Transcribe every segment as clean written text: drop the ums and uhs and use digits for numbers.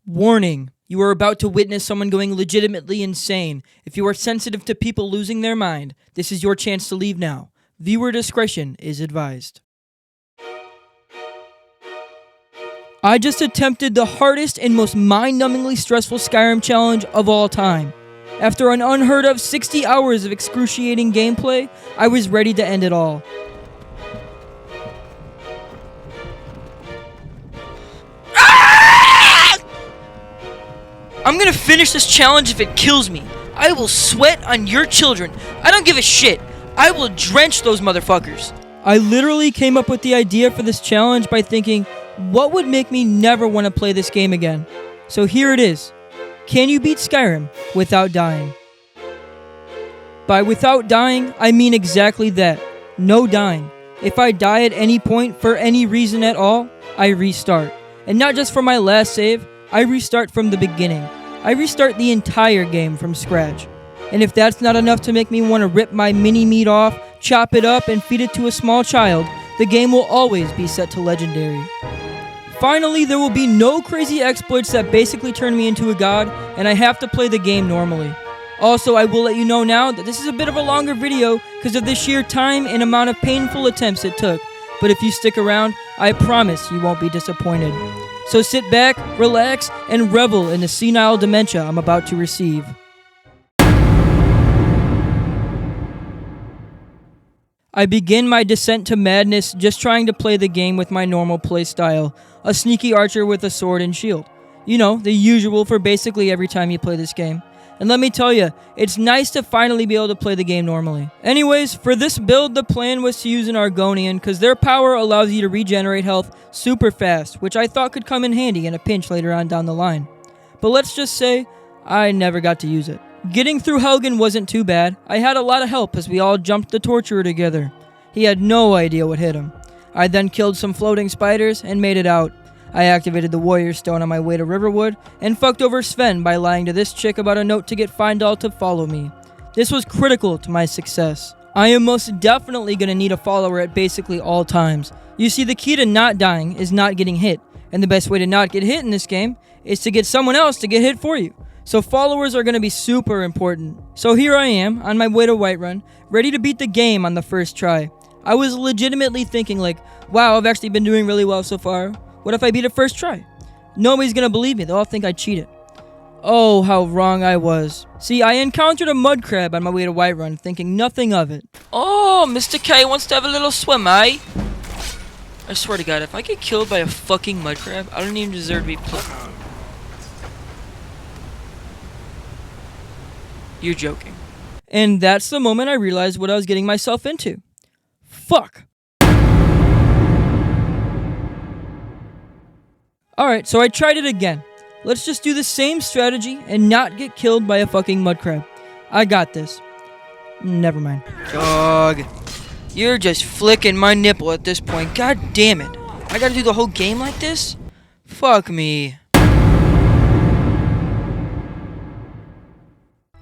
Warning. You are about to witness someone going legitimately insane. If you are sensitive to people losing their mind, this is your chance to leave now. Viewer discretion is advised. I just attempted the hardest and most mind-numbingly stressful Skyrim challenge of all time. After an unheard of 60 hours of excruciating gameplay, I was ready to end it all. I'm gonna finish this challenge if it kills me. I will sweat on your children. I don't give a shit. I will drench those motherfuckers. I literally came up with the idea for this challenge by thinking, what would make me never want to play this game again? So here it is. Can you beat Skyrim without dying? By without dying, I mean exactly that. No dying. If I die at any point for any reason at all, I restart. And not just from my last save, I restart from the beginning. I restart the entire game from scratch. And if that's not enough to make me want to rip my mini-meat off, chop it up, and feed it to a small child, the game will always be set to legendary. Finally, there will be no crazy exploits that basically turn me into a god, and I have to play the game normally. Also, I will let you know now that this is a bit of a longer video because of the sheer time and amount of painful attempts it took. But if you stick around, I promise you won't be disappointed. So sit back, relax, and revel in the senile dementia I'm about to receive. I begin my descent to madness just trying to play the game with my normal playstyle, a sneaky archer with a sword and shield. You know, the usual for basically every time you play this game. And let me tell you, it's nice to finally be able to play the game normally. Anyways, for this build, the plan was to use an Argonian, because their power allows you to regenerate health super fast, which I thought could come in handy in a pinch later on down the line. But let's just say, I never got to use it. Getting through Helgen wasn't too bad. I had a lot of help as we all jumped the torturer together. He had no idea what hit him. I then killed some floating spiders and made it out. I activated the warrior stone on my way to Riverwood and fucked over Sven by lying to this chick about a note to get Findal to follow me. This was critical to my success. I am most definitely going to need a follower at basically all times. You see, the key to not dying is not getting hit, and the best way to not get hit in this game is to get someone else to get hit for you. So followers are going to be super important. So here I am, on my way to Whiterun, ready to beat the game on the first try. I was legitimately thinking like, wow, I've actually been doing really well so far. What if I beat it first try? Nobody's gonna believe me. They'll all think I cheated. Oh, how wrong I was. See, I encountered a mud crab on my way to Whiterun, thinking nothing of it. Oh, Mr. K wants to have a little swim, eh? I swear to God, if I get killed by a fucking mud crab, I don't even deserve to be You're joking. And that's the moment I realized what I was getting myself into. Fuck. Alright, so I tried it again. Let's just do the same strategy and not get killed by a fucking mud crab. I got this. Never mind. Dog. You're just flicking my nipple at this point. God damn it. I gotta do the whole game like this? Fuck me.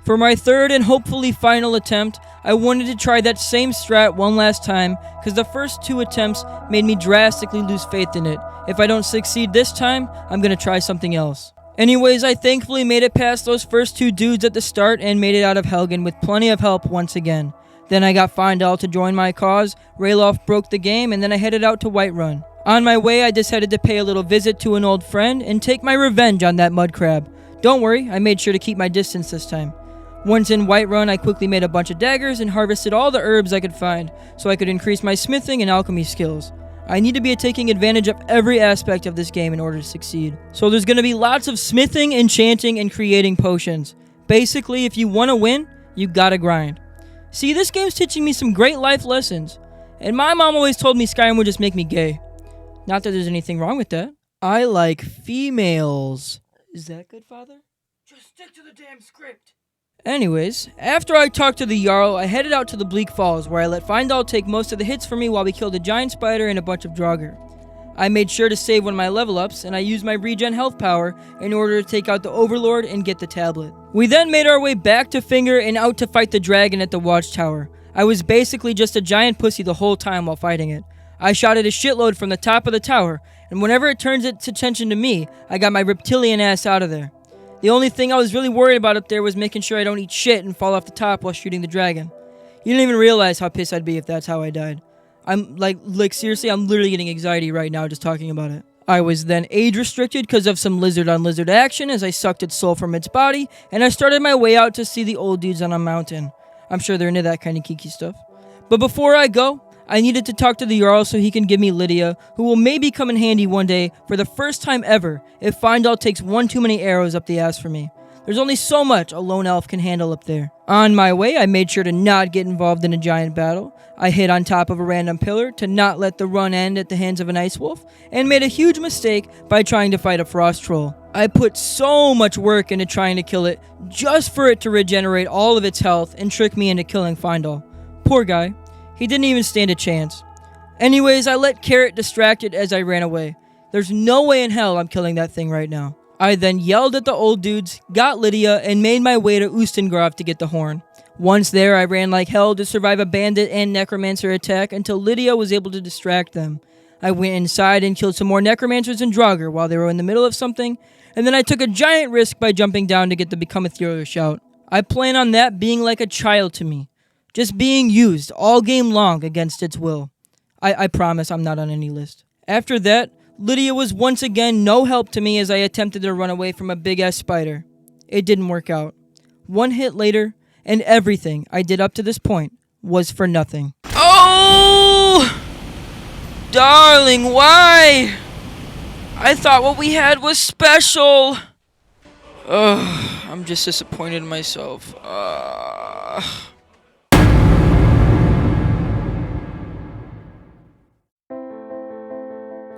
For my third and hopefully final attempt, I wanted to try that same strat one last time because the first two attempts made me drastically lose faith in it. If I don't succeed this time, I'm gonna try something else. Anyways, I thankfully made it past those first two dudes at the start and made it out of Helgen with plenty of help once again. Then I got Findal to join my cause, Ralof broke the game, and then I headed out to Whiterun. On my way, I decided to pay a little visit to an old friend and take my revenge on that mud crab. Don't worry, I made sure to keep my distance this time. Once in Whiterun, I quickly made a bunch of daggers and harvested all the herbs I could find so I could increase my smithing and alchemy skills. I need to be taking advantage of every aspect of this game in order to succeed. So there's going to be lots of smithing, enchanting, and creating potions. Basically, if you want to win, you gotta grind. See, this game's teaching me some great life lessons. And my mom always told me Skyrim would just make me gay. Not that there's anything wrong with that. I like females. Is that good, Father? Just stick to the damn script. Anyways, after I talked to the Jarl, I headed out to the Bleak Falls, where I let Findal take most of the hits for me while we killed a giant spider and a bunch of Draugr. I made sure to save one of my level ups, and I used my regen health power in order to take out the Overlord and get the tablet. We then made our way back to Finger and out to fight the dragon at the watchtower. I was basically just a giant pussy the whole time while fighting it. I shot it a shitload from the top of the tower, and whenever it turns its attention to me, I got my reptilian ass out of there. The only thing I was really worried about up there was making sure I don't eat shit and fall off the top while shooting the dragon. You don't even realize how pissed I'd be if that's how I died. I'm like seriously, I'm literally getting anxiety right now just talking about it. I was then age restricted because of some lizard on lizard action as I sucked its soul from its body, and I started my way out to see the old dudes on a mountain. I'm sure they're into that kind of geeky stuff. But before I go, I needed to talk to the Jarl so he can give me Lydia, who will maybe come in handy one day for the first time ever if Findal takes one too many arrows up the ass for me. There's only so much a lone elf can handle up there. On my way, I made sure to not get involved in a giant battle. I hid on top of a random pillar to not let the run end at the hands of an ice wolf, and made a huge mistake by trying to fight a frost troll. I put so much work into trying to kill it just for it to regenerate all of its health and trick me into killing Findal. Poor guy. He didn't even stand a chance. Anyways, I let Carrot distract it as I ran away. There's no way in hell I'm killing that thing right now. I then yelled at the old dudes, got Lydia, and made my way to Ustengrav to get the horn. Once there, I ran like hell to survive a bandit and necromancer attack until Lydia was able to distract them. I went inside and killed some more necromancers and Draugr while they were in the middle of something, and then I took a giant risk by jumping down to get the Become Ethereal shout. I plan on that being like a child to me, just being used all game long against its will. I promise I'm not on any list. After that, Lydia was once again no help to me as I attempted to run away from a big-ass spider. It didn't work out. One hit later, and everything I did up to this point was for nothing. Oh! Darling, why? I thought what we had was special. Ugh, I'm just disappointed in myself.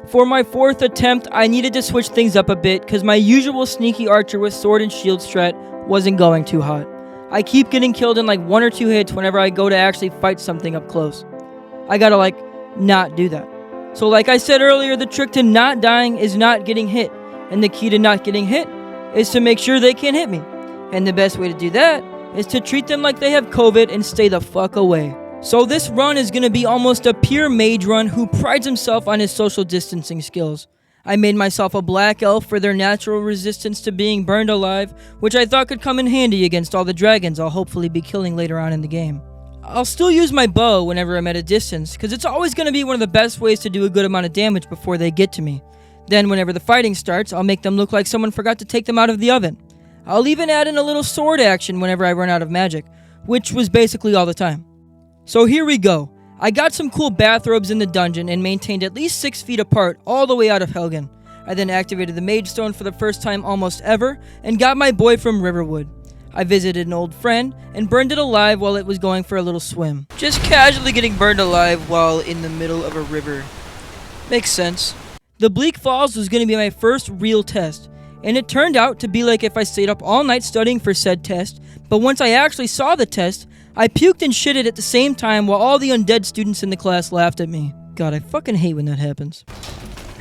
For my fourth attempt, I needed to switch things up a bit because my usual sneaky archer with sword and shield strat wasn't going too hot. I keep getting killed in like 1 or 2 hits whenever I go to actually fight something up close. I gotta not do that. So like I said earlier, the trick to not dying is not getting hit. And the key to not getting hit is to make sure they can't hit me. And the best way to do that is to treat them like they have COVID and stay the fuck away. So this run is going to be almost a pure mage run who prides himself on his social distancing skills. I made myself a black elf for their natural resistance to being burned alive, which I thought could come in handy against all the dragons I'll hopefully be killing later on in the game. I'll still use my bow whenever I'm at a distance, because it's always going to be one of the best ways to do a good amount of damage before they get to me. Then whenever the fighting starts, I'll make them look like someone forgot to take them out of the oven. I'll even add in a little sword action whenever I run out of magic, which was basically all the time. So here we go. I got some cool bathrobes in the dungeon and maintained at least 6 feet apart all the way out of Helgen. I then activated the Mage Stone for the first time almost ever and got my boy from Riverwood. I visited an old friend and burned it alive while it was going for a little swim. Just casually getting burned alive while in the middle of a river. Makes sense. The Bleak Falls was going to be my first real test, and it turned out to be like if I stayed up all night studying for said test, but once I actually saw the test, I puked and shitted at the same time while all the undead students in the class laughed at me. God, I fucking hate when that happens.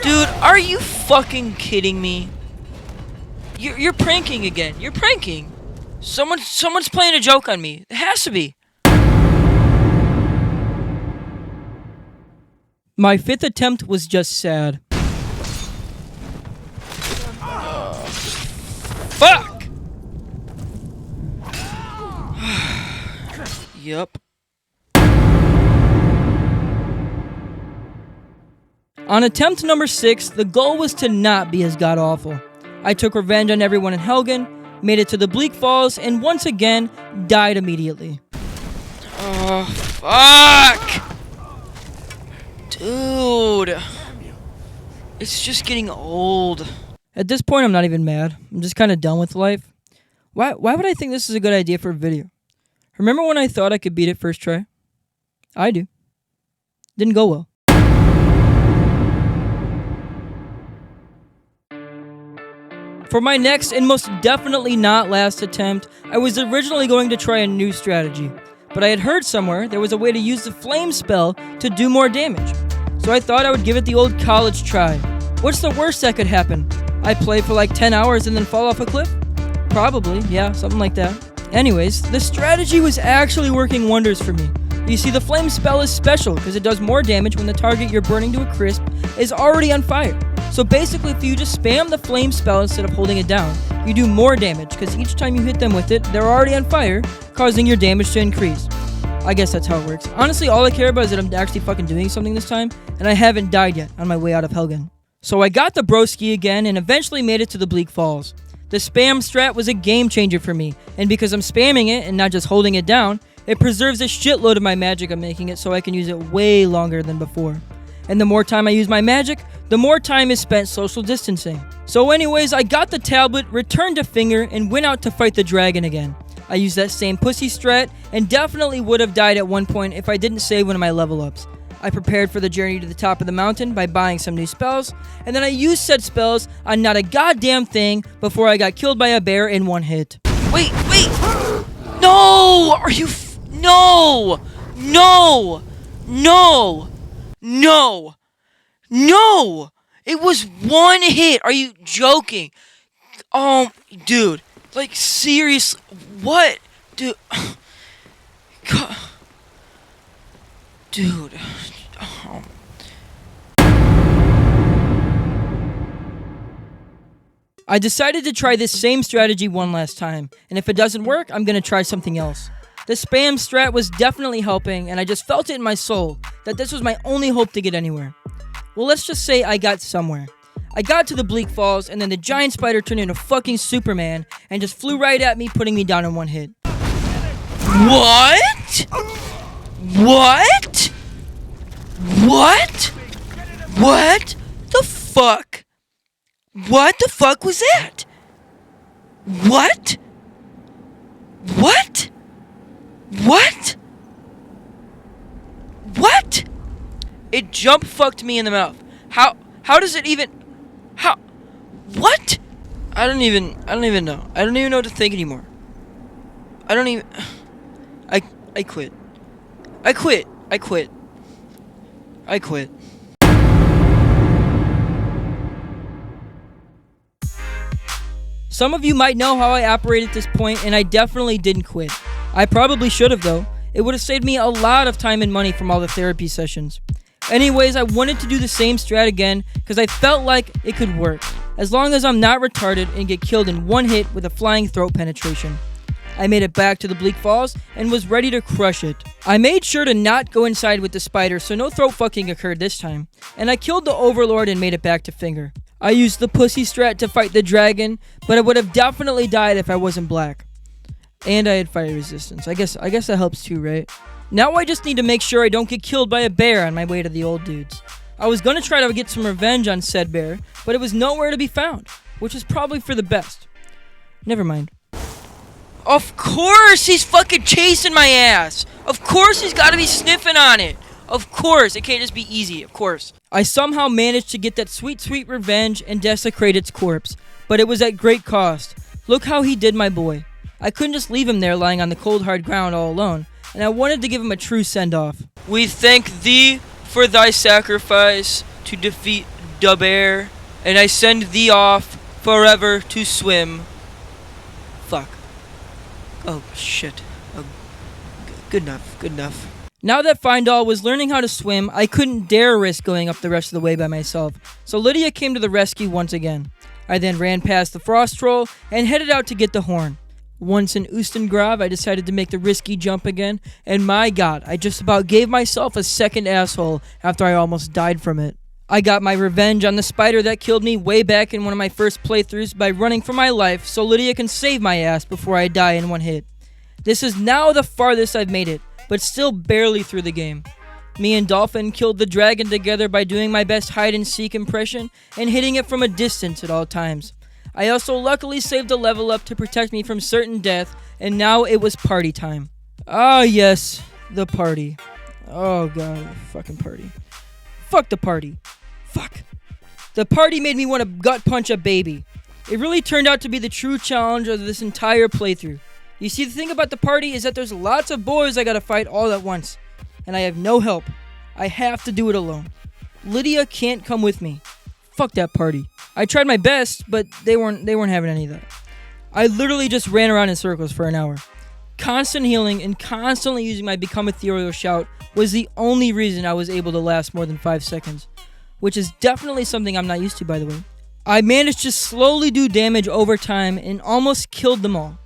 Dude, are you fucking kidding me? You're pranking again. You're pranking. Someone's playing a joke on me. It has to be. My 5th attempt was just sad. Fuck! Yup. On attempt number 6, the goal was to not be as god-awful. I took revenge on everyone in Helgen, made it to the Bleak Falls, and once again, died immediately. Oh, fuck! Dude. It's just getting old. At this point, I'm not even mad. I'm just kind of done with life. Why would I think this is a good idea for a video? Remember when I thought I could beat it first try? I do. Didn't go well. For my next and most definitely not last attempt, I was originally going to try a new strategy, but I had heard somewhere there was a way to use the flame spell to do more damage. So I thought I would give it the old college try. What's the worst that could happen? I play for like 10 hours and then fall off a cliff? Probably, yeah, something like that. Anyways, the strategy was actually working wonders for me. You see, the flame spell is special because it does more damage when the target you're burning to a crisp is already on fire. So basically, if you just spam the flame spell instead of holding it down, you do more damage, because each time you hit them with it, they're already on fire, causing your damage to increase. I guess that's how it works. Honestly, all I care about is that I'm actually fucking doing something this time, and I haven't died yet on my way out of Helgen. So I got the broski again, and eventually made it to the Bleak Falls. The spam strat was a game changer for me, and because I'm spamming it and not just holding it down, it preserves a shitload of my magic I'm making it so I can use it way longer than before. And the more time I use my magic, the more time is spent social distancing. So anyways, I got the tablet, returned to Finger, and went out to fight the dragon again. I used that same pussy strat, and definitely would have died at one point if I didn't save one of my level ups. I prepared for the journey to the top of the mountain by buying some new spells, and then I used said spells on not a goddamn thing before I got killed by a bear in one hit. Wait! No! Are you No! No! No! No! No! It was one hit! Are you joking? Dude. Like, seriously. What? Dude. God. Dude. I decided to try this same strategy one last time, and if it doesn't work, I'm gonna try something else. The spam strat was definitely helping, and I just felt it in my soul that this was my only hope to get anywhere. Well, let's just say I got somewhere. I got to the Bleak Falls, and then the giant spider turned into fucking Superman and just flew right at me, putting me down in one hit. What? What? What? What the fuck? What the fuck was that? What? What? What? What? It jump fucked me in the mouth. How does it even... How? What? I don't even know. I don't even know what to think anymore. I don't even... I quit. I quit. I quit. I quit. Some of you might know how I operate at this point, and I definitely didn't quit. I probably should have, though. It would have saved me a lot of time and money from all the therapy sessions. Anyways, I wanted to do the same strat again because I felt like it could work, as long as I'm not retarded and get killed in one hit with a flying throat penetration. I made it back to the Bleak Falls and was ready to crush it. I made sure to not go inside with the spider so no throat fucking occurred this time, and I killed the Overlord and made it back to Finger. I used the pussy strat to fight the dragon, but I would have definitely died if I wasn't black. And I had fire resistance. I guess that helps too, right? Now I just need to make sure I don't get killed by a bear on my way to the old dudes. I was gonna try to get some revenge on said bear, but it was nowhere to be found, which is probably for the best. Never mind. Of course he's fucking chasing my ass. Of course he's gotta be sniffing on it. Of course. It can't just be easy. Of course. I somehow managed to get that sweet, sweet revenge and desecrate its corpse, but it was at great cost. Look how he did my boy. I couldn't just leave him there lying on the cold, hard ground all alone, and I wanted to give him a true send-off. We thank thee for thy sacrifice to defeat the bear, and I send thee off forever to swim. Fuck. Oh, shit. Good enough. Now that Findall was learning how to swim, I couldn't dare risk going up the rest of the way by myself, so Lydia came to the rescue once again. I then ran past the frost troll and headed out to get the horn. Once in Ustengrav, I decided to make the risky jump again, and my god, I just about gave myself a second asshole after I almost died from it. I got my revenge on the spider that killed me way back in one of my first playthroughs by running for my life so Lydia can save my ass before I die in one hit. This is now the farthest I've made it, but still barely through the game. Me and Dolphin killed the dragon together by doing my best hide-and-seek impression and hitting it from a distance at all times. I also luckily saved a level up to protect me from certain death, and now it was party time. Ah yes, the party. Oh god, fucking party. Fuck the party. Fuck. The party made me want to gut punch a baby. It really turned out to be the true challenge of this entire playthrough. You see, the thing about the party is that there's lots of boys I gotta fight all at once, and I have no help. I have to do it alone. Lydia can't come with me. Fuck that party. I tried my best, but they weren't having any of that. I literally just ran around in circles for an hour. Constant healing and constantly using my Become Ethereal shout was the only reason I was able to last more than 5 seconds. which is definitely something I'm not used to, by the way. I managed to slowly do damage over time and almost killed them all.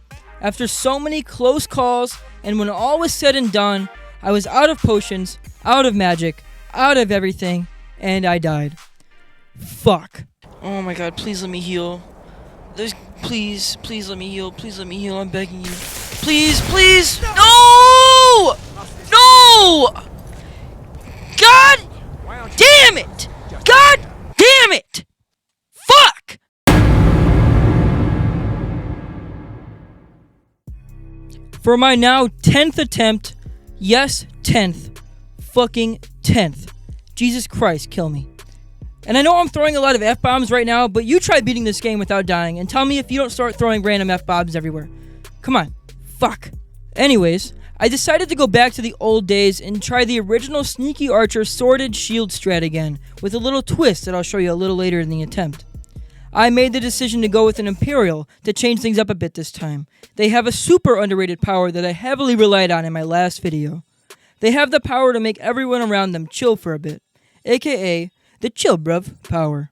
After so many close calls, and when all was said and done, I was out of potions, out of magic, out of everything, and I died. Fuck. Oh my god, please let me heal. Please let me heal. Please let me heal. I'm begging you. Please. No! No! God damn it! God damn it! Fuck! For my now 10th attempt, yes, 10th, fucking 10th. Jesus Christ, kill me. And I know I'm throwing a lot of F-bombs right now, but you try beating this game without dying, and tell me if you don't start throwing random F-bombs everywhere. Come on. Fuck. Anyways, I decided to go back to the old days and try the original Sneaky Archer Sworded Shield strat again, with a little twist that I'll show you a little later in the attempt. I made the decision to go with an Imperial to change things up a bit this time. They have a super underrated power that I heavily relied on in my last video. They have the power to make everyone around them chill for a bit, aka the chill bruv power.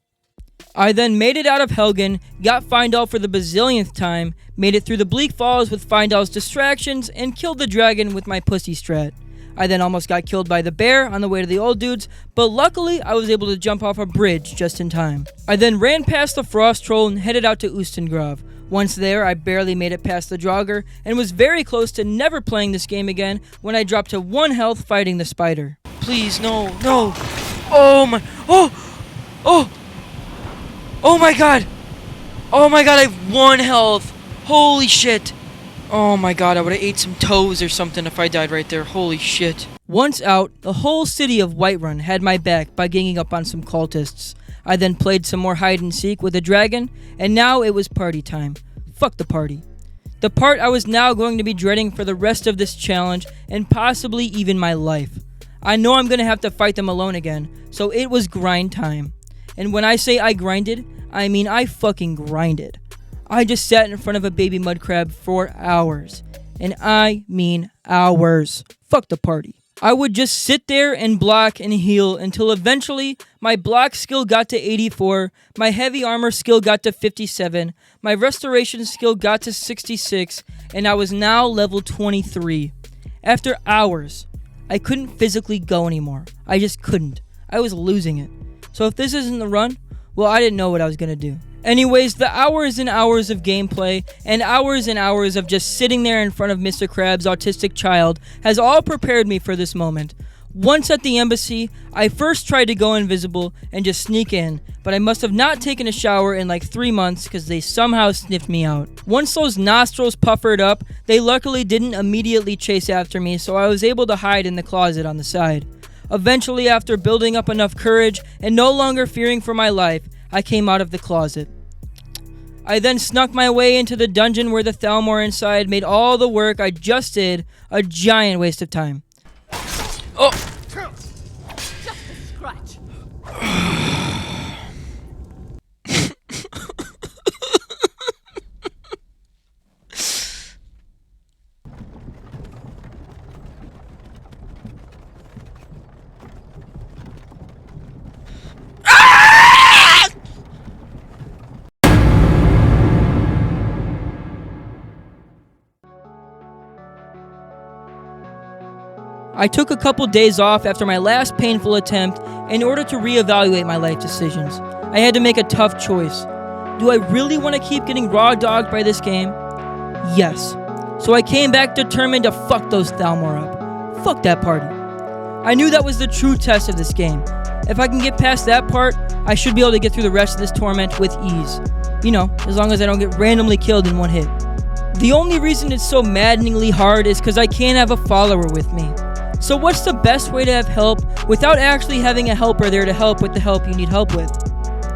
I then made it out of Helgen, got Findall for the bazillionth time, made it through the Bleak Falls with Findall's distractions, and killed the dragon with my pussy strat. I then almost got killed by the bear on the way to the old dudes, but luckily I was able to jump off a bridge just in time. I then ran past the Frost Troll and headed out to Ustengrav. Once there, I barely made it past the Draugr, and was very close to never playing this game again when I dropped to 1 health fighting the spider. Please, no. Oh my god! Oh my god, I have 1 health! Holy shit! Oh my god, I would've ate some toes or something if I died right there. Holy shit. Once out, the whole city of Whiterun had my back by ganging up on some cultists. I then played some more hide and seek with a dragon, and now it was party time. Fuck the party. The part I was now going to be dreading for the rest of this challenge, and possibly even my life. I know I'm gonna have to fight them alone again, so it was grind time. And when I say I grinded, I mean I fucking grinded. I just sat in front of a baby mud crab for hours. And I mean hours. Fuck the party. I would just sit there and block and heal until eventually my block skill got to 84, my heavy armor skill got to 57, my restoration skill got to 66, and I was now level 23. After hours, I couldn't physically go anymore. I just couldn't. I was losing it. So if this isn't the run, well, I didn't know what I was gonna do. Anyways, the hours and hours of gameplay and hours of just sitting there in front of Mr. Krabs' autistic child has all prepared me for this moment. Once at the embassy, I first tried to go invisible and just sneak in, but I must have not taken a shower in like 3 months because they somehow sniffed me out. Once those nostrils puffered up, they luckily didn't immediately chase after me, so I was able to hide in the closet on the side. Eventually, after building up enough courage and no longer fearing for my life, I came out of the closet. I then snuck my way into the dungeon where the Thalmor inside made all the work I just did a giant waste of time. Oh! Just a scratch. I took a couple days off after my last painful attempt in order to reevaluate my life decisions. I had to make a tough choice. Do I really want to keep getting raw dogged by this game? Yes. So I came back determined to fuck those Thalmor up. Fuck that party. I knew that was the true test of this game. If I can get past that part, I should be able to get through the rest of this torment with ease. You know, as long as I don't get randomly killed in one hit. The only reason it's so maddeningly hard is because I can't have a follower with me. So what's the best way to have help without actually having a helper there to help with the help you need help with?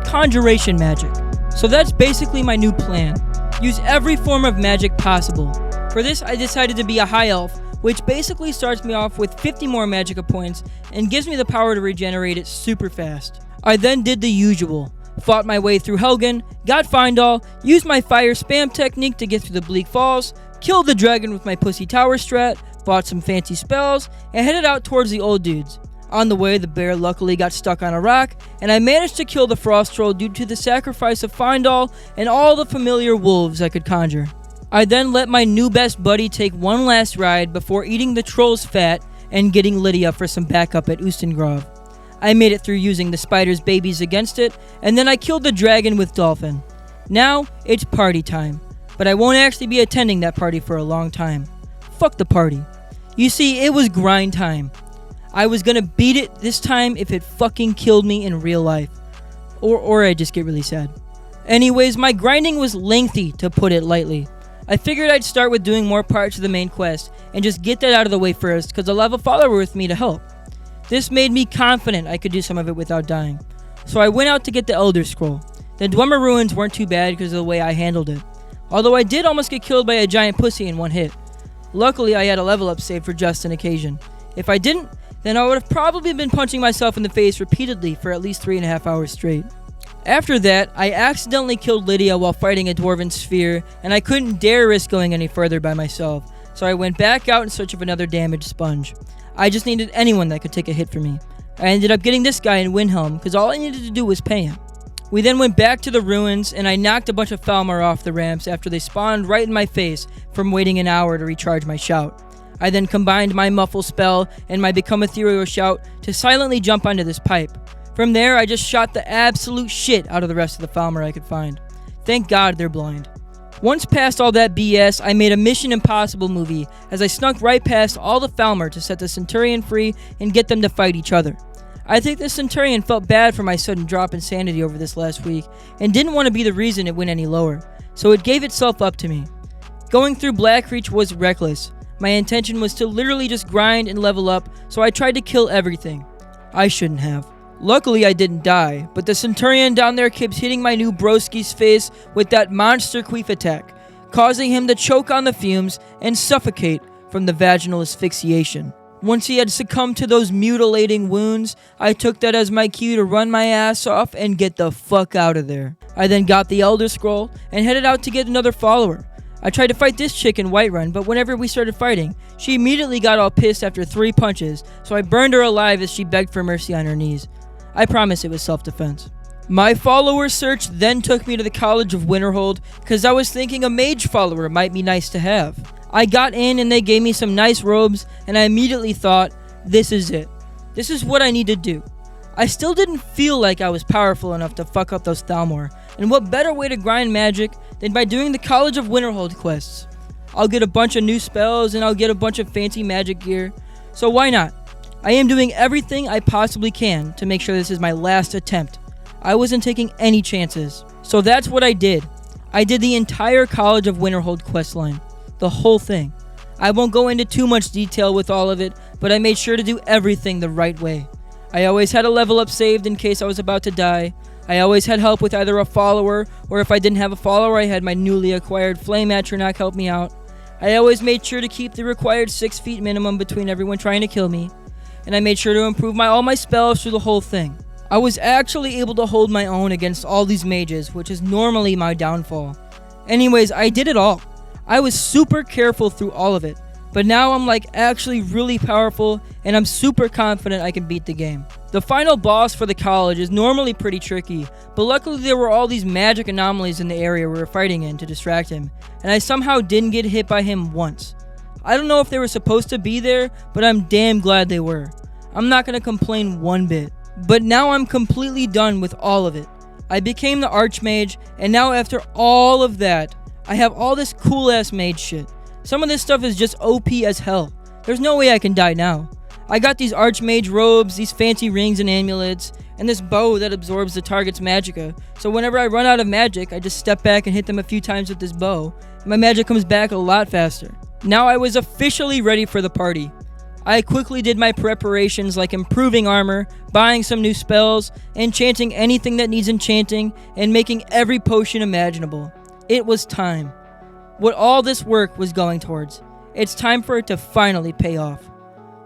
Conjuration magic. So that's basically my new plan. Use every form of magic possible. For this, I decided to be a high elf, which basically starts me off with 50 more magicka points and gives me the power to regenerate it super fast. I then did the usual. Fought my way through Helgen, got Findall, used my fire spam technique to get through the Bleak Falls, killed the dragon with my pussy tower strat, bought some fancy spells, and headed out towards the old dudes. On the way, the bear luckily got stuck on a rock, and I managed to kill the frost troll due to the sacrifice of Findall and all the familiar wolves I could conjure. I then let my new best buddy take one last ride before eating the troll's fat and getting Lydia for some backup at Ustengrove. I made it through using the spider's babies against it, and then I killed the dragon with Dolphin. Now, it's party time, but I won't actually be attending that party for a long time. Fuck the party. You see, it was grind time. I was gonna beat it this time if it fucking killed me in real life. Or I'd just get really sad. Anyways, my grinding was lengthy, to put it lightly. I figured I'd start with doing more parts of the main quest, and just get that out of the way first, cause I'll have a follower with me to help. This made me confident I could do some of it without dying. So I went out to get the Elder Scroll. The Dwemer Ruins weren't too bad because of the way I handled it. Although I did almost get killed by a giant pussy in one hit. Luckily, I had a level up saved for just an occasion. If I didn't, then I would have probably been punching myself in the face repeatedly for at least 3.5 hours straight. After that, I accidentally killed Lydia while fighting a dwarven sphere, and I couldn't dare risk going any further by myself, so I went back out in search of another damaged sponge. I just needed anyone that could take a hit for me. I ended up getting this guy in Winhelm, because all I needed to do was pay him. We then went back to the ruins, and I knocked a bunch of Falmer off the ramps after they spawned right in my face from waiting an hour to recharge my shout. I then combined my muffle spell and my become ethereal shout to silently jump onto this pipe. From there, I just shot the absolute shit out of the rest of the Falmer I could find. Thank God they're blind. Once past all that BS, I made a Mission Impossible movie as I snuck right past all the Falmer to set the Centurion free and get them to fight each other. I think the Centurion felt bad for my sudden drop in sanity over this last week and didn't want to be the reason it went any lower, so it gave itself up to me. Going through Blackreach was reckless. My intention was to literally just grind and level up, so I tried to kill everything. I shouldn't have. Luckily I didn't die, but the Centurion down there keeps hitting my new broski's face with that monster queef attack, causing him to choke on the fumes and suffocate from the vaginal asphyxiation. Once he had succumbed to those mutilating wounds, I took that as my cue to run my ass off and get the fuck out of there. I then got the Elder Scroll and headed out to get another follower. I tried to fight this chick in Whiterun, but whenever we started fighting, she immediately got all pissed after 3 punches, so I burned her alive as she begged for mercy on her knees. I promise it was self-defense. My follower search then took me to the College of Winterhold, cause I was thinking a mage follower might be nice to have. I got in and they gave me some nice robes, and I immediately thought, this is it. This is what I need to do. I still didn't feel like I was powerful enough to fuck up those Thalmor, and what better way to grind magic than by doing the College of Winterhold quests. I'll get a bunch of new spells and I'll get a bunch of fancy magic gear, so why not? I am doing everything I possibly can to make sure this is my last attempt. I wasn't taking any chances, so that's what I did. I did the entire College of Winterhold questline, the whole thing. I won't go into too much detail with all of it, but I made sure to do everything the right way. I always had a level up saved in case I was about to die. I always had help with either a follower, or if I didn't have a follower, I had my newly acquired Flame Atronach help me out. I always made sure to keep the required 6 feet minimum between everyone trying to kill me, and I made sure to improve all my spells through the whole thing. I was actually able to hold my own against all these mages, which is normally my downfall. Anyways, I did it all. I was super careful through all of it, but now I'm actually really powerful, and I'm super confident I can beat the game. The final boss for the college is normally pretty tricky, but luckily there were all these magic anomalies in the area we were fighting in to distract him, and I somehow didn't get hit by him once. I don't know if they were supposed to be there, but I'm damn glad they were. I'm not gonna complain one bit. But now I'm completely done with all of it. I became the Archmage, and now after all of that, I have all this cool ass mage shit. Some of this stuff is just OP as hell. There's no way I can die now. I got these Archmage robes, these fancy rings and amulets, and this bow that absorbs the target's magicka. So whenever I run out of magic, I just step back and hit them a few times with this bow, and my magic comes back a lot faster. Now I was officially ready for the party. I quickly did my preparations like improving armor, buying some new spells, enchanting anything that needs enchanting, and making every potion imaginable. It was time. What all this work was going towards. It's time for it to finally pay off.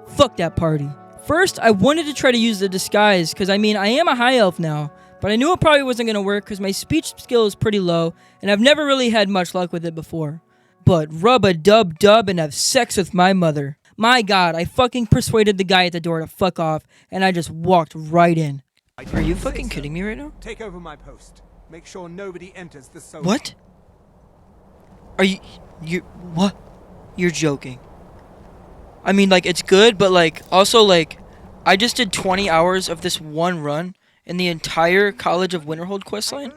Fuck that party. First, I wanted to try to use the disguise, because I am a high elf now, but I knew it probably wasn't going to work because my speech skill is pretty low, and I've never really had much luck with it before. But rub-a-dub-dub and have sex with my mother. My God, I fucking persuaded the guy at the door to fuck off, and I just walked right in. Are you fucking kidding me right now? Take over my post. Make sure nobody enters the zone. What? Are you what? You're joking. I mean, like, it's good, but, like, also, like, I just did 20 hours of this one run in the entire College of Winterhold questline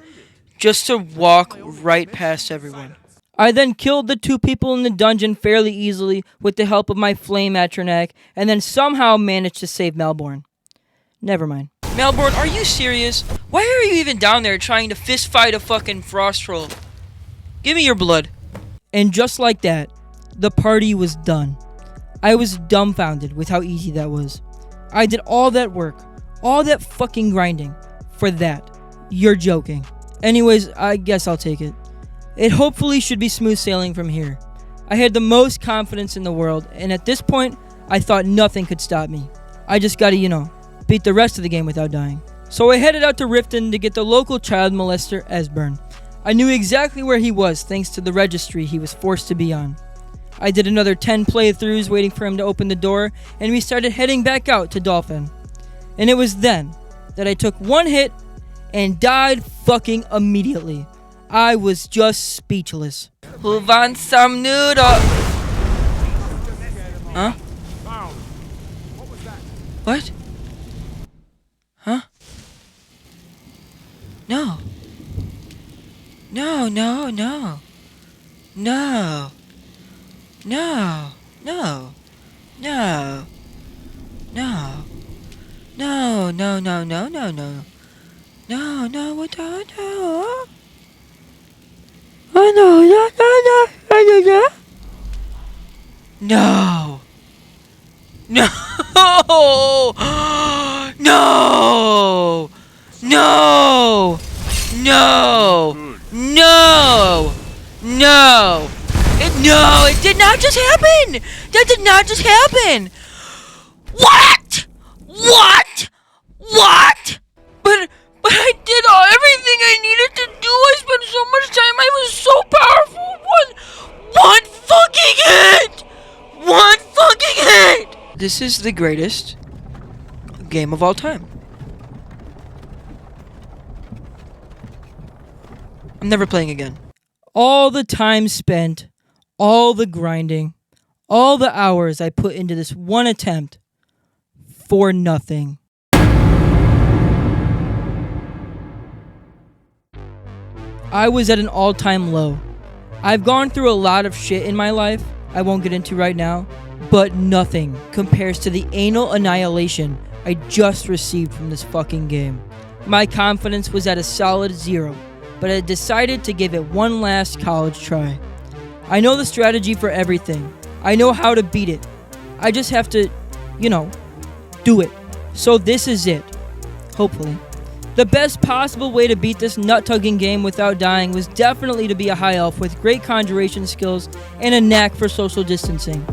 just to walk right past everyone. I then killed the 2 people in the dungeon fairly easily with the help of my flame Atronac, and then somehow managed to save Melbourne. Never mind. Melbourne, are you serious? Why are you even down there trying to fist fight a fucking frost troll? Give me your blood. And just like that, the party was done. I was dumbfounded with how easy that was. I did all that work, all that fucking grinding, for that. You're joking. Anyways, I guess I'll take it. It hopefully should be smooth sailing from here. I had the most confidence in the world, and at this point, I thought nothing could stop me. I just gotta, beat the rest of the game without dying. So I headed out to Riften to get the local child molester, Esbern. I knew exactly where he was thanks to the registry he was forced to be on. I did another 10 playthroughs waiting for him to open the door, and we started heading back out to Dolphin. And it was then that I took one hit and died fucking immediately. I was just speechless. Who wants some noodle? Huh? What? Huh? No. No, no, no. No. No. No. No. No. No, no, no, no, no, no. No, no, what the no? Oh no, no, no, no, no. No. No. No. No. No. No. No. No, it did not just happen. That did not just happen. What? What? What? But I did everything I needed to do. I spent so much time. I was so powerful. One fucking hit. One fucking hit. This is the greatest game of all time. I'm never playing again. All the time spent, all the grinding, all the hours I put into this one attempt for nothing. I was at an all-time low. I've gone through a lot of shit in my life I won't get into right now, but nothing compares to the Anal Annihilation I just received from this fucking game. My confidence was at a solid 0, but I decided to give it one last college try. I know the strategy for everything. I know how to beat it. I just have to, do it. So this is it. Hopefully. The best possible way to beat this nut-tugging game without dying was definitely to be a high elf with great conjuration skills and a knack for social distancing.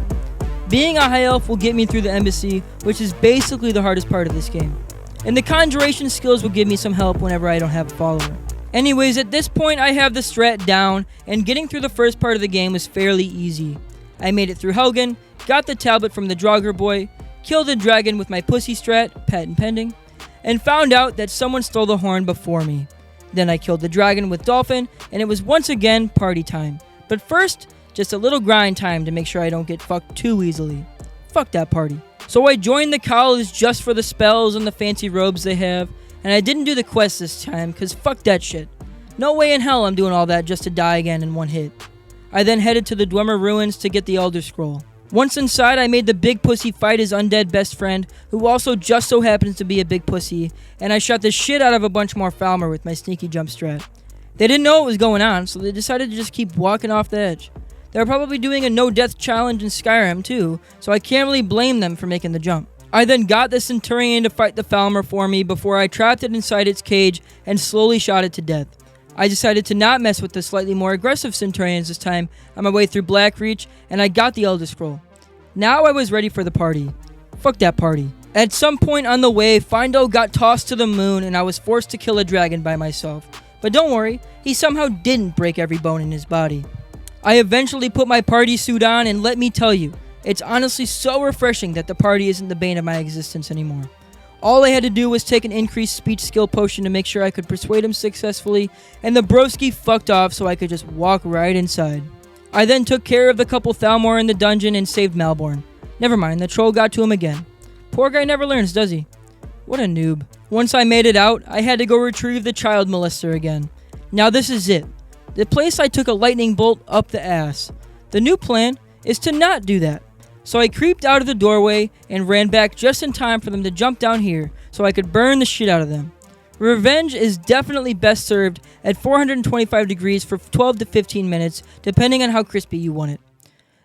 Being a high elf will get me through the embassy, which is basically the hardest part of this game. And the conjuration skills will give me some help whenever I don't have a follower. Anyways, at this point I have the strat down, and getting through the first part of the game was fairly easy. I made it through Helgen, got the tablet from the Draugr boy, killed a dragon with my pussy strat, patent pending, and found out that someone stole the horn before me. Then I killed the dragon with Dolphin, and it was once again party time. But first, just a little grind time to make sure I don't get fucked too easily. Fuck that party. So I joined the college just for the spells and the fancy robes they have, and I didn't do the quest this time, cause fuck that shit. No way in hell I'm doing all that just to die again in one hit. I then headed to the Dwemer ruins to get the Elder Scroll. Once inside, I made the big pussy fight his undead best friend, who also just so happens to be a big pussy, and I shot the shit out of a bunch more Falmer with my sneaky jump strat. They didn't know what was going on, so they decided to just keep walking off the edge. They were probably doing a no-death challenge in Skyrim too, so I can't really blame them for making the jump. I then got the Centurion to fight the Falmer for me before I trapped it inside its cage and slowly shot it to death. I decided to not mess with the slightly more aggressive Centurions this time on my way through Blackreach, and I got the Elder Scroll. Now I was ready for the party. Fuck that party. At some point on the way, Findo got tossed to the moon and I was forced to kill a dragon by myself. But don't worry, he somehow didn't break every bone in his body. I eventually put my party suit on, and let me tell you, It's honestly so refreshing that the party isn't the bane of my existence anymore. All I had to do was take an increased speech skill potion to make sure I could persuade him successfully, and the broski fucked off so I could just walk right inside. I then took care of the couple Thalmor in the dungeon and saved Malborn. Never mind, the troll got to him again. Poor guy never learns, does he? What a noob. Once I made it out, I had to go retrieve the child molester again. Now this is it. The place I took a lightning bolt up the ass. The new plan is to not do that. So I creeped out of the doorway and ran back just in time for them to jump down here so I could burn the shit out of them. Revenge is definitely best served at 425 degrees for 12 to 15 minutes, depending on how crispy you want it.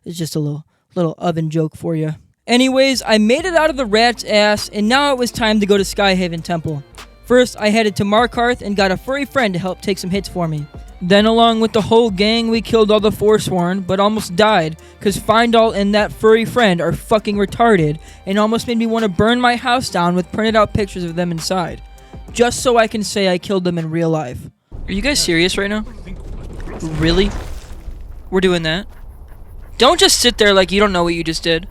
It's just a little oven joke for you. Anyways, I made it out of the rat's ass, and now it was time to go to Skyhaven Temple. First, I headed to Markarth and got a furry friend to help take some hits for me. Then, along with the whole gang, we killed all the Forsworn, but almost died, cause Findall and that furry friend are fucking retarded, and almost made me want to burn my house down with printed out pictures of them inside. Just so I can say I killed them in real life. Are you guys serious right now? Really? We're doing that? Don't just sit there like you don't know what you just did.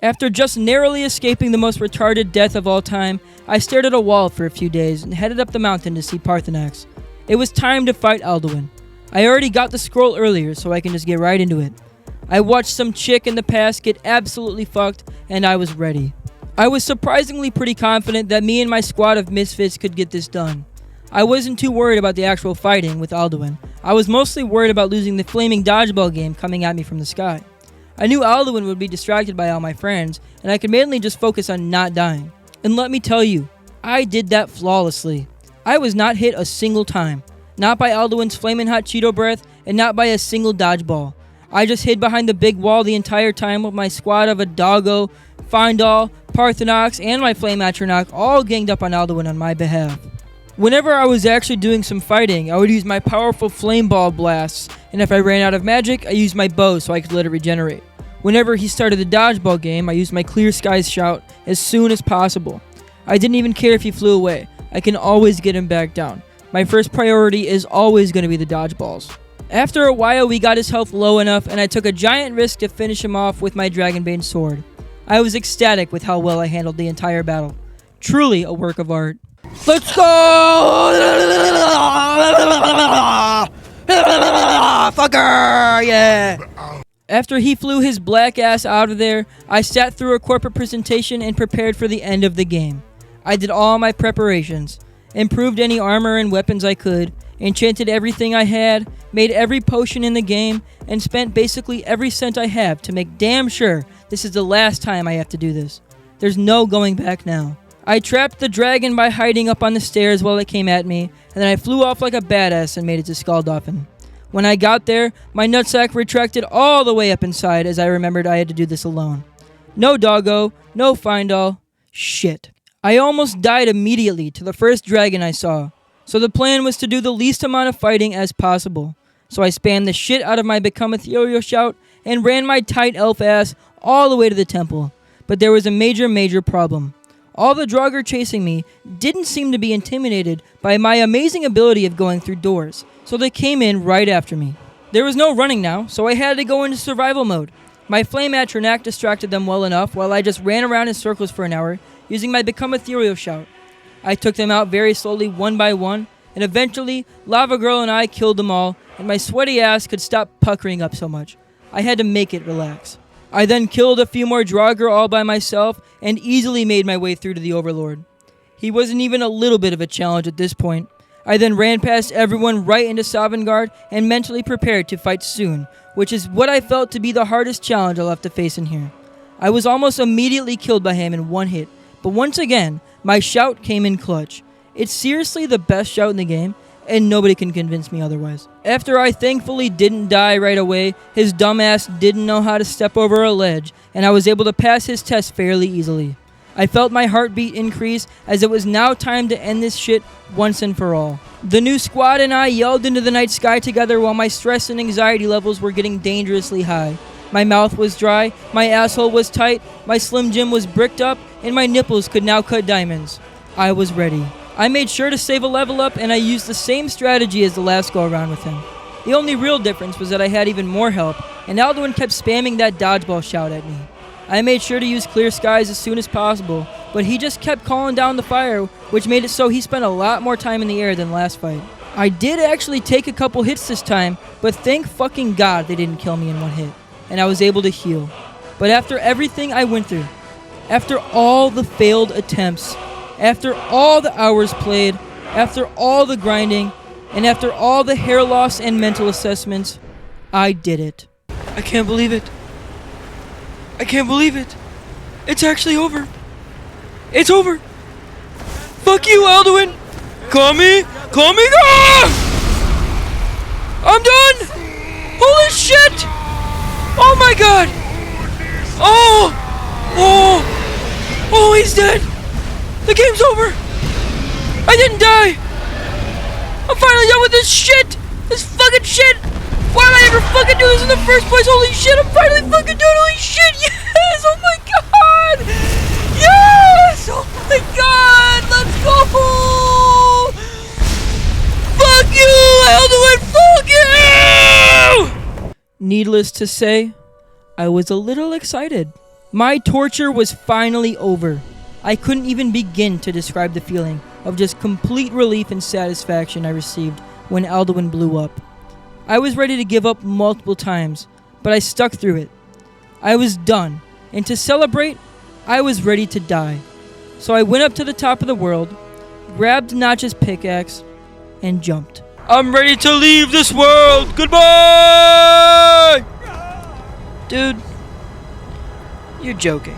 After just narrowly escaping the most retarded death of all time, I stared at a wall for a few days and headed up the mountain to see Parthenax. It was time to fight Alduin. I already got the scroll earlier, so I can just get right into it. I watched some chick in the past get absolutely fucked, and I was ready. I was surprisingly pretty confident that me and my squad of misfits could get this done. I wasn't too worried about the actual fighting with Alduin. I was mostly worried about losing the flaming dodgeball game coming at me from the sky. I knew Alduin would be distracted by all my friends, and I could mainly just focus on not dying. And let me tell you, I did that flawlessly. I was not hit a single time. Not by Alduin's flamin' hot Cheeto breath, and not by a single dodgeball. I just hid behind the big wall the entire time with my squad of a doggo, Findall, Parthenax, and my Flame Atronach all ganged up on Alduin on my behalf. Whenever I was actually doing some fighting, I would use my powerful flame ball blasts, and if I ran out of magic, I used my bow so I could let it regenerate. Whenever he started the dodgeball game, I used my clear skies shout as soon as possible. I didn't even care if he flew away. I can always get him back down. My first priority is always going to be the dodgeballs. After a while, we got his health low enough, and I took a giant risk to finish him off with my Dragonbane sword. I was ecstatic with how well I handled the entire battle. Truly a work of art. Let's go! Fucker! Yeah! After he flew his black ass out of there, I sat through a corporate presentation and prepared for the end of the game. I did all my preparations, improved any armor and weapons I could, enchanted everything I had, made every potion in the game, and spent basically every cent I have to make damn sure this is the last time I have to do this. There's no going back now. I trapped the dragon by hiding up on the stairs while it came at me, and then I flew off like a badass and made it to Skuldolphin. When I got there, my nutsack retracted all the way up inside as I remembered I had to do this alone. No doggo, no Findall, shit. I almost died immediately to the first dragon I saw, so the plan was to do the least amount of fighting as possible. So I spammed the shit out of my Become Ethereal shout and ran my tight elf ass all the way to the temple. But there was a major problem. All the Draugr chasing me didn't seem to be intimidated by my amazing ability of going through doors, so they came in right after me. There was no running now, so I had to go into survival mode. My Flame Atronach distracted them well enough while I just ran around in circles for an hour using my Become Ethereal shout. I took them out very slowly one by one, and eventually Lava Girl and I killed them all, and my sweaty ass could stop puckering up so much. I had to make it relax. I then killed a few more Draugr all by myself and easily made my way through to the Overlord. He wasn't even a little bit of a challenge at this point. I then ran past everyone right into Sovngarde and mentally prepared to fight soon, which is what I felt to be the hardest challenge I'll have to face in here. I was almost immediately killed by him in one hit, but once again, my shout came in clutch. It's seriously the best shout in the game, and nobody can convince me otherwise. After I thankfully didn't die right away, his dumbass didn't know how to step over a ledge, and I was able to pass his test fairly easily. I felt my heartbeat increase as it was now time to end this shit once and for all. The new squad and I yelled into the night sky together while my stress and anxiety levels were getting dangerously high. My mouth was dry, my asshole was tight, my Slim Jim was bricked up, and my nipples could now cut diamonds. I was ready. I made sure to save a level up, and I used the same strategy as the last go around with him. The only real difference was that I had even more help, and Alduin kept spamming that dodgeball shout at me. I made sure to use clear skies as soon as possible, but he just kept calling down the fire, which made it so he spent a lot more time in the air than last fight. I did actually take a couple hits this time, but thank fucking God they didn't kill me in one hit, and I was able to heal. But after everything I went through, after all the failed attempts, after all the hours played, after all the grinding, and after all the hair loss and mental assessments, I did it. I can't believe it. I can't believe it. It's actually over. It's over. Fuck you, Alduin. Call me. Call me. Ah! I'm done. Holy shit. Oh my god. Oh. Oh. Oh, he's dead. The game's over. I didn't die. I'm finally done with this shit. This fucking shit. Why did I ever fucking do this in the first place? Holy shit, I'm finally fucking doing holy shit. Yes. Oh my god. Yes. Oh my god. Let's go. Fuck you, Alduin. Fuck you. Needless to say, I was a little excited. My torture was finally over. I couldn't even begin to describe the feeling of just complete relief and satisfaction I received when Alduin blew up. I was ready to give up multiple times, but I stuck through it. I was done, and to celebrate, I was ready to die. So I went up to the top of the world, grabbed Notch's pickaxe, and jumped. I'm ready to leave this world. Goodbye. Dude, you're joking.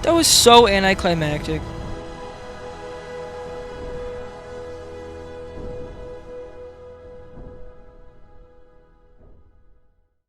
That was so anticlimactic.